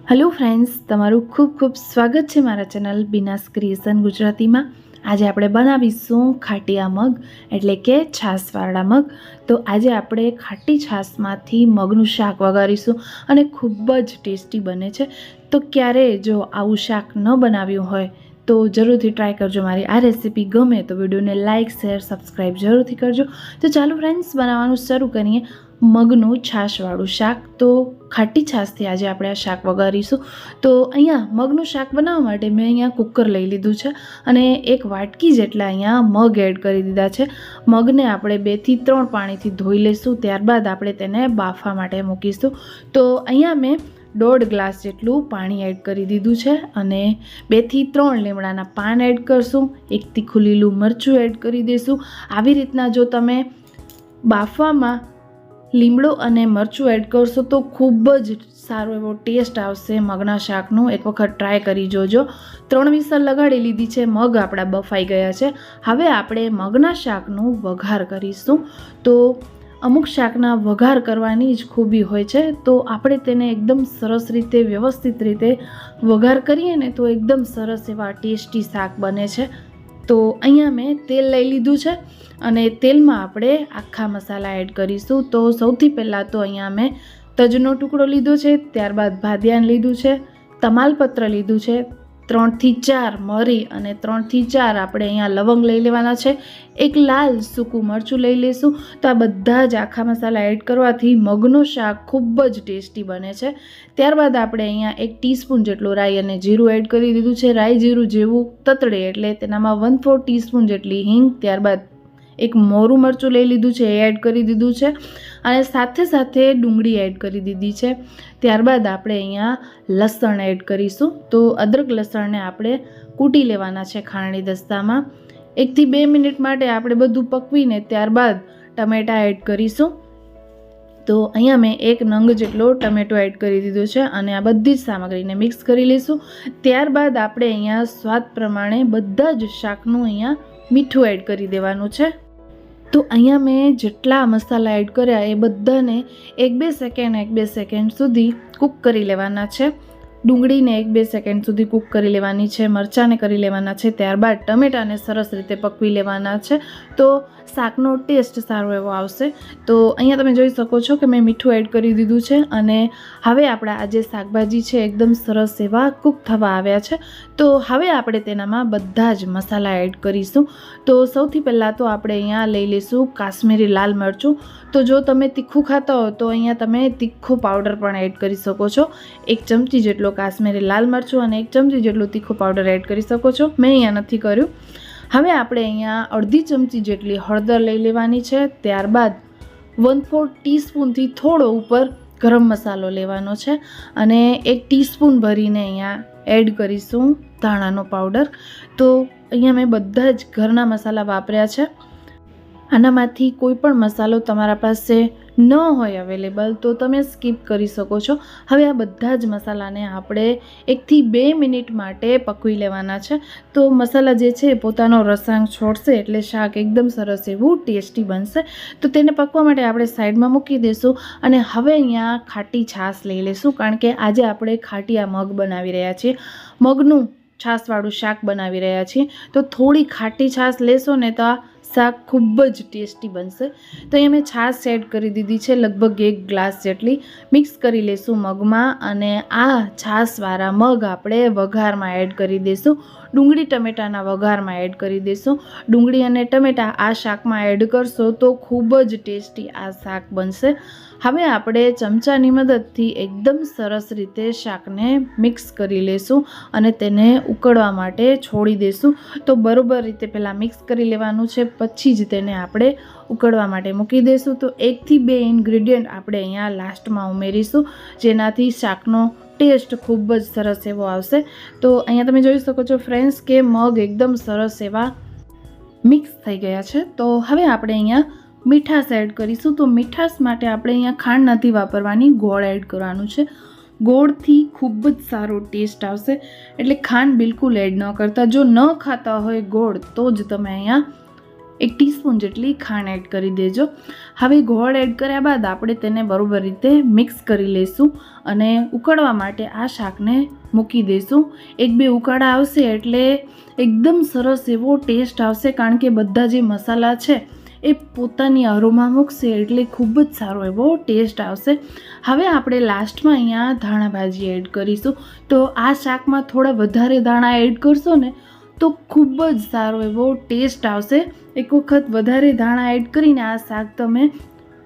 Hello friends, तमारू खूब खूब स्वागत है मारा चेनल बीनास क्रिएशन गुजराती में। आज આપણે બનાવીશું ખાટિયા મગ એટલે કે છાશવાળા મગ। તો આજે આપણે ખાટી છાશમાંથી મગનું શાક વઘારીશું અને ખૂબ જ ટેસ્ટી બને છે। તો ક્યારે જો આવું શાક ન બનાવ્યું હોય તો જરૂરથી ટ્રાય કરજો। મારી આ રેસીપી ગમે તો વિડીયોને લાઇક શેર સબસ્ક્રાઈબ જરૂરથી કરજો। તો ચાલો ફ્રેન્ડ્સ, બનાવવાનું શરૂ કરીએ। મગનું છાશવાળું શાક। તો ખાટી છાશથી આજે આપણે આ શાક વઘારીશું। તો અહીંયા મગનું શાક બનાવવા માટે મેં અહીંયા કુકર લઈ લીધું છે અને એક વાટકી જેટલા અહીંયા મગ એડ કરી દીધા છે। મગને આપણે 2 થી 3 પાણીથી ધોઈ લઈશું, ત્યારબાદ આપણે તેને બાફવા માટે મૂકીશું। તો અહીંયા મેં 1.5 ગ્લાસ જેટલું પાણી એડ કરી દીધું છે અને 2 થી 3 લીમડાના પાન એડ કરશું। 1 તીખું લીલું મરચું એડ કરી દઈશું। આવી રીતના જો તમે બાફવામાં લીમડો અને મરચું એડ કરશો તો ખૂબ જ સારો એવો ટેસ્ટ આવશે મગના શાકનું। એક વખત ટ્રાય કરી જોજો। 3 વિસલ લગાડી લીધી છે, મગ આપણા બફાઈ ગયા છે। હવે આપણે મગના શાકનું વઘાર કરીશું। તો અમુક શાકના વઘાર કરવાની જ ખૂબી હોય છે, તો આપણે તેને એકદમ સરસ રીતે વ્યવસ્થિત રીતે વઘાર કરીએ ને તો એકદમ સરસ એવા ટેસ્ટી શાક બને છે। તો અહીંયા મેં તેલ લઈ લીધું છે અને તેલમાં આપણે આખા મસાલા એડ કરીશું। તો સૌથી પહેલાં તો અહીંયા મેં તજનો ટુકડો લીધો છે, ત્યારબાદ ભાદિયાન લીધું છે, તમાલપત્ર લીધું છે, 3 થી 4 મરી અને 3 થી 4 આપણે અહીંયા લવંગ લઈ લેવાના છે। એક લાલ સૂકું મરચું લઈ લઈશું। તો આ બધા જ આખા મસાલા એડ કરવાથી મગનું શાક ખૂબ જ ટેસ્ટી બને છે। ત્યારબાદ આપણે અહીંયા 1 ટીસ્પૂન જેટલું રાઈ અને જીરું એડ કરી દીધું છે। રાઈ જીરું જેવું તતડે એટલે તેનામાં 1/4 ટીસ્પૂન જેટલી હિંગ, ત્યારબાદ એક મોરું મરચું લઈ લીધું છે એ એડ કરી દીધું છે અને સાથે સાથે ડુંગળી એડ કરી દીધી છે। ત્યારબાદ આપણે અહીંયા લસણ એડ કરીશું। તો અદરક લસણને આપણે કૂટી લેવાના છે ખાણની દસ્તામાં। 1 થી 2 મિનિટ માટે આપણે બધું પકવીને ત્યારબાદ ટમેટાં એડ કરીશું। તો અહીંયા મેં 1 નંગ જેટલો ટમેટો એડ કરી દીધો છે અને આ બધી જ સામગ્રીને મિક્સ કરી લઈશું। ત્યારબાદ આપણે અહીંયા સ્વાદ પ્રમાણે બધા જ શાકનું અહીંયા મીઠું એડ કરી દેવાનું છે। તો અહીંયા મેં જેટલા મસાલા એડ કર્યા એ બધાને 1-2 સેકન્ડ સુધી કૂક કરી લેવાના છે। ડુંગળીને 1-2 સેકન્ડ સુધી કૂક કરી લેવાની છે, મરચાંને કરી લેવાના છે, ત્યારબાદ ટમેટાને સરસ રીતે પકવી લેવાના છે। તો શાકનો ટેસ્ટ સારો એવો આવશે। તો અહીંયા તમે જોઈ શકો છો કે મેં મીઠું એડ કરી દીધું છે અને હવે આપણા આ જે શાકભાજી છે એકદમ સરસ એવા કૂક થવા આવ્યા છે। તો હવે આપણે તેનામાં બધા જ મસાલા એડ કરીશું। તો સૌથી પહેલાં તો આપણે અહીંયા લઈ લઈશું કાશ્મીરી લાલ મરચું। તો જો તમે તીખું ખાતા હો તો અહીંયા તમે તીખું પાવડર પણ એડ કરી શકો છો। 1 ચમચી જેટલો કાશ્મીરી લાલ મરચું અને 1 ચમચી જેટલું તીખું પાવડર એડ કરી શકો છો। મેં અહીંયા નથી કર્યું। હવે આપણે અહીંયા અડધી ચમચી જેટલી હળદર લઈ લેવાની છે, ત્યારબાદ 1/4 ટીસ્પૂનથી થોડો ઉપર ગરમ મસાલો લેવાનો છે અને 1 ટીસ્પૂન ભરીને અહીંયા એડ કરીશું ધાણાનો પાવડર। તો અહીંયા મેં બધા જ ઘરના મસાલા વાપર્યા છે। આનામાંથી કોઈ પણ મસાલો તમારા પાસે ન હોય અવેલેબલ તો તમે સ્કીપ કરી શકો છો। હવે આ બધા જ મસાલાને આપણે 1 થી 2 મિનિટ માટે પકવી લેવાના છે। તો મસાલા જે છે પોતાનો રસાંગ છોડશે એટલે શાક એકદમ સરસ એવું ટેસ્ટી બનશે। તો તેને પકવા માટે આપણે સાઈડમાં મૂકી દઈશું અને હવે અહીંયા ખાટી છાશ લઈ લઈશું, કારણ કે આજે આપણે ખાટિયા મગ બનાવી રહ્યા છીએ, મગનું છાશવાળું શાક બનાવી રહ્યા છીએ। તો થોડી ખાટી છાશ લેશો ને તો આ શાક ખૂબ જ ટેસ્ટી બનશે। તો અહીંયા મેં છાશ એડ કરી દીધી છે, લગભગ 1 ગ્લાસ જેટલી। મિક્સ કરી લઈશું મગમાં અને આ છાશવાળા મગ આપણે વઘારમાં એડ કરી દઈશું। ડુંગળી ટમેટાના વઘારમાં એડ કરી દઈશું। ડુંગળી અને ટમેટા આ શાકમાં એડ કરશો તો ખૂબ જ ટેસ્ટી આ શાક બનશે। હવે આપણે ચમચાની મદદથી એકદમ સરસ રીતે શાકને મિક્સ કરી લઈશું અને તેને ઉકળવા માટે છોડી દઈશું। તો બરોબર રીતે પહેલાં મિક્સ કરી લેવાનું છે, પછી જ તેને આપણે ઉકળવા માટે મૂકી દઈશું। તો 1 થી 2 ઇન્ગ્રીડિયન્ટ આપણે અહીંયા લાસ્ટમાં ઉમેરીશું, જેનાથી શાકનો ટેસ્ટ ખૂબ જ સરસ એવો આવશે। તો અહીંયા તમે જોઈ શકો છો ફ્રેન્ડ્સ કે મગ એકદમ સરસ એવા મિક્સ થઈ ગયા છે। તો હવે આપણે અહીંયા મીઠાશ એડ કરીશું। તો મીઠાશ માટે આપણે અહીંયા ખાંડ નથી વાપરવાની, ગોળ એડ કરવાનું છે। ગોળથી ખૂબ જ સારો ટેસ્ટ આવશે, એટલે ખાંડ બિલકુલ એડ ન કરતા। જો ન ખાતા હોય ગોળ તો જ તમે અહીંયા 1 ટીસ્પૂન જેટલી ખાંડ એડ કરી દેજો. હવે ગોળ એડ કર્યા બાદ આપણે તેને બરોબર રીતે મિક્સ કરી લઈશું અને ઉકળવા માટે આ શાકને મૂકી દઈશું. 1-2 ઉકાળા આવશે એટલે એકદમ સરસ એવો ટેસ્ટ આવશે, કારણ કે બધા જે મસાલા છે એ પોતાની અરોમા મૂકશે એટલે ખૂબ જ સારો એવો ટેસ્ટ આવશે. હવે આપણે લાસ્ટમાં અહીંયા ધાણા ભાજી એડ કરીશું. તો આ શાકમાં થોડા વધારે દાણા એડ કરશો ને તો ખૂબ જ સારો એવો ટેસ્ટ આવશે. એક વખત વધારે દાણા એડ કરીને આ શાક તમે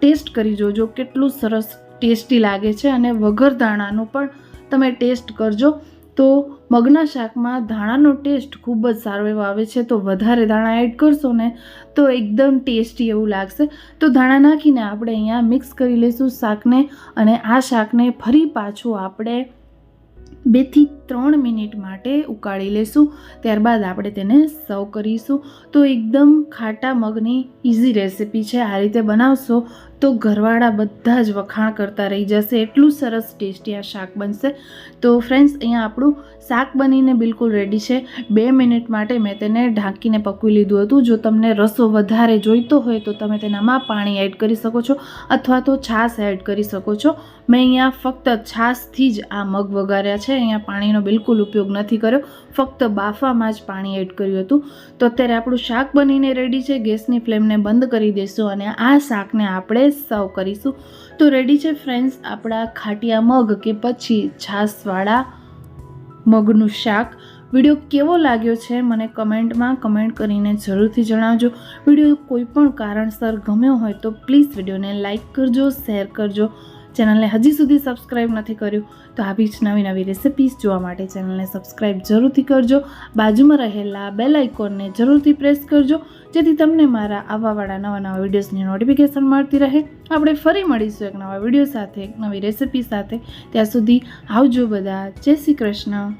ટેસ્ટ કરી જોજો, કેટલું સરસ ટેસ્ટી લાગે છે. અને વગર દાણાનું પણ તમે ટેસ્ટ કરજો. તો મગના શાકમાં ધાણાનો ટેસ્ટ ખૂબ જ સારો એવો આવે છે. તો વધારે દાણા એડ કરશો ને તો એકદમ ટેસ્ટી એવું લાગશે. તો દાણા નાખીને આપણે અહીંયા મિક્સ કરી લઈશું શાકને, અને આ શાકને ફરી પાછું આપણે 2 થી 3 મિનિટ માટે ઉકાળી લઈશું. ત્યારબાદ આપણે તેને સર્વ કરીશું. તો એકદમ ખાટા મગની ઇઝી રેસિપી છે. આ રીતે બનાવશો તો ઘરવાળા બધા જ વખાણ કરતા રહી જશે, એટલું સરસ ટેસ્ટી આ શાક બનશે. તો ફ્રેન્ડ્સ, અહીંયા આપણું શાક બનીને બિલકુલ રેડી છે. 2 મિનિટ માટે મેં તેને ઢાંકીને પકવી લીધું હતું. જો તમને રસો વધારે જોઈતો હોય તો તમે તેનામાં પાણી એડ કરી શકો છો અથવા તો છાશ એડ કરી શકો છો. મેં અહીંયા ફક્ત છાશથી જ આ મગ વઘાર્યા છે. અહીંયા પાણીનો બિલકુલ ઉપયોગ નથી કર્યો, ફક્ત બાફામાં જ પાણી એડ કર્યું હતું. તો અત્યારે આપણું શાક બનીને રેડી છે. ગેસની ફ્લેમને બંધ કરી દઈશું અને આ શાકને આપણે સર્વ કરીશું. તો રેડી છે ફ્રેન્ડ્સ આપણા ખાટિયા મગ કે પછી છાશવાળા મગનું શાક. વિડીયો કેવો લાગ્યો છે મને કમેન્ટમાં કમેન્ટ કરીને જરૂરથી જણાવજો. વિડીયો કોઈ પણ કારણસર ગમ્યો હોય તો પ્લીઝ વિડીયોને લાઇક કરજો, શેર કરજો. ચેનલને હજી સુધી સબસ્ક્રાઈબ નથી કર્યું તો આવી જ નવી રેસિપીઝ જોવા માટે ચેનલને સબસ્ક્રાઈબ જરૂરથી કરજો. બાજુમાં રહેલા બેલ આઇકોનને જરૂરથી પ્રેસ કરજો, જેથી તમને મારા આવાવાળા નવા વિડીયોઝની નોટિફિકેશન મળતી રહે. આપણે ફરી મળીશું એક નવા વિડીયો સાથે, એક નવી રેસિપી સાથે. ત્યાં સુધી આવજો બધા. જય શ્રી કૃષ્ણ.